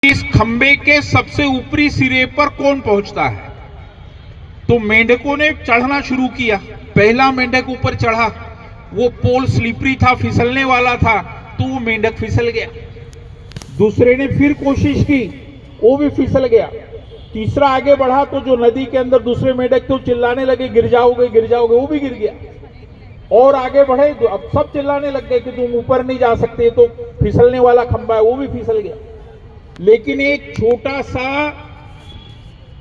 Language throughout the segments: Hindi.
इस खंबे के सबसे ऊपरी सिरे पर कौन पहुंचता है? तो मेंढकों ने चढ़ना शुरू किया। पहला मेंढक ऊपर चढ़ा, वो पोल स्लिपरी था, फिसलने वाला था, तो वो मेंढक फिसल गया। दूसरे ने फिर कोशिश की, वो भी फिसल गया। तीसरा आगे बढ़ा तो जो नदी के अंदर दूसरे मेंढक थे वो चिल्लाने लगे, गिर जाओगे गिर जाओगे, वो भी गिर गया। और आगे बढ़े तो अब सब चिल्लाने लग गए कि तुम ऊपर नहीं जा सकते, तो फिसलने वाला खंबा है, वो भी फिसल गया। लेकिन एक छोटा सा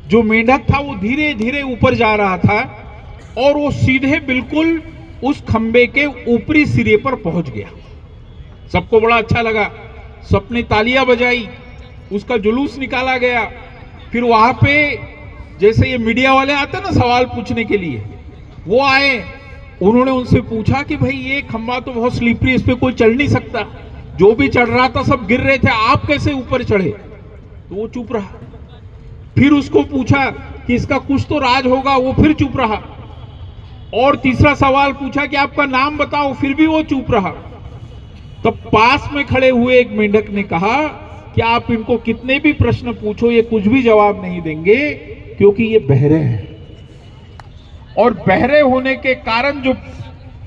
जो मेंढक था वो धीरे धीरे ऊपर जा रहा था और वो सीधे बिल्कुल उस खंबे के ऊपरी सिरे पर पहुंच गया। सबको बड़ा अच्छा लगा, सबने तालियां बजाई, उसका जुलूस निकाला गया। फिर वहां पे जैसे ये मीडिया वाले आते हैं ना सवाल पूछने के लिए, वो आए, उन्होंने उनसे पूछा कि भाई ये खंबा तो बहुत स्लिपरी, इस पे कोई चढ़ नहीं सकता, जो भी चढ़ रहा था सब गिर रहे थे, आप कैसे ऊपर चढ़े? तो वो चुप रहा। फिर उसको पूछा कि इसका कुछ तो राज होगा, वो फिर चुप रहा। और तीसरा सवाल पूछा कि आपका नाम बताओ, फिर भी वो चुप रहा। तब पास में खड़े हुए एक मेंढक ने कहा कि आप इनको कितने भी प्रश्न पूछो, ये कुछ भी जवाब नहीं देंगे, क्योंकि ये बहरे हैं। और बहरे होने के कारण जो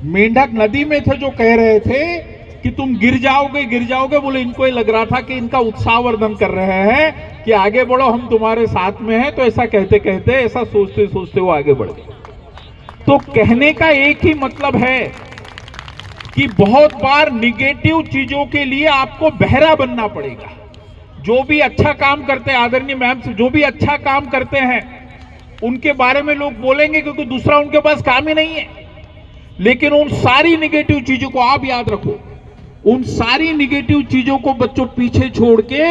मेंढक नदी में थे जो कह रहे थे कि तुम गिर जाओगे, बोले इनको ये लग रहा था कि इनका उत्साहवर्धन कर रहे हैं कि आगे बढ़ो, हम तुम्हारे साथ में हैं। तो ऐसा कहते कहते, ऐसा सोचते सोचते वो आगे बढ़ गए। तो कहने का एक ही मतलब है कि बहुत बार निगेटिव चीजों के लिए आपको बहरा बनना पड़ेगा। जो भी अच्छा काम करते हैं, आदरणीय मैम से, जो भी अच्छा काम करते हैं उनके बारे में लोग बोलेंगे क्योंकि दूसरा उनके पास काम ही नहीं है। लेकिन उन सारी निगेटिव चीजों को आप याद रखो, उन सारी निगेटिव चीजों को बच्चों पीछे छोड़ के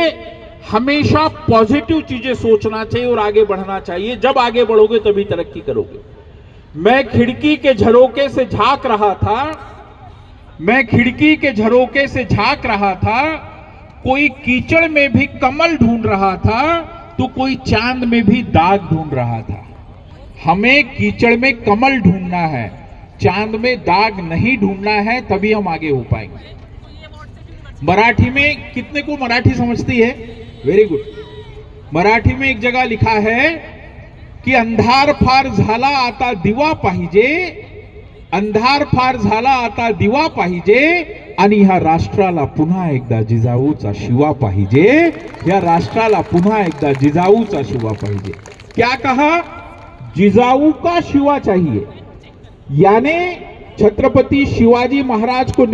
हमेशा पॉजिटिव चीजें सोचना चाहिए और आगे बढ़ना चाहिए। जब आगे बढ़ोगे तभी तरक्की करोगे। मैं खिड़की के झरोके से झांक रहा था, कोई कीचड़ में भी कमल ढूंढ रहा था, तो कोई चांद में भी दाग ढूंढ रहा था। हमें कीचड़ में कमल ढूंढना है, चांद में दाग नहीं ढूंढना है, तभी हम आगे हो पाएंगे। मराठी में, कितने को मराठी समझती है? Very good. मराठी में एक जगह लिखा है कि अंधार फार झाला आता दिवा पाहिजे, अंधार फार झाला आता दिवा पाहिजे, आणि ह्या राष्ट्राला पुन्हा एकदा जिजाऊचा शिवा पाहिजे, या राष्ट्राला पुन्हा एकदा जिजाऊचा शिवा पाहिजे। क्या कहा? जिजाऊ का शिवा चाहिए, यानी छत्रपति शिवाजी महाराज को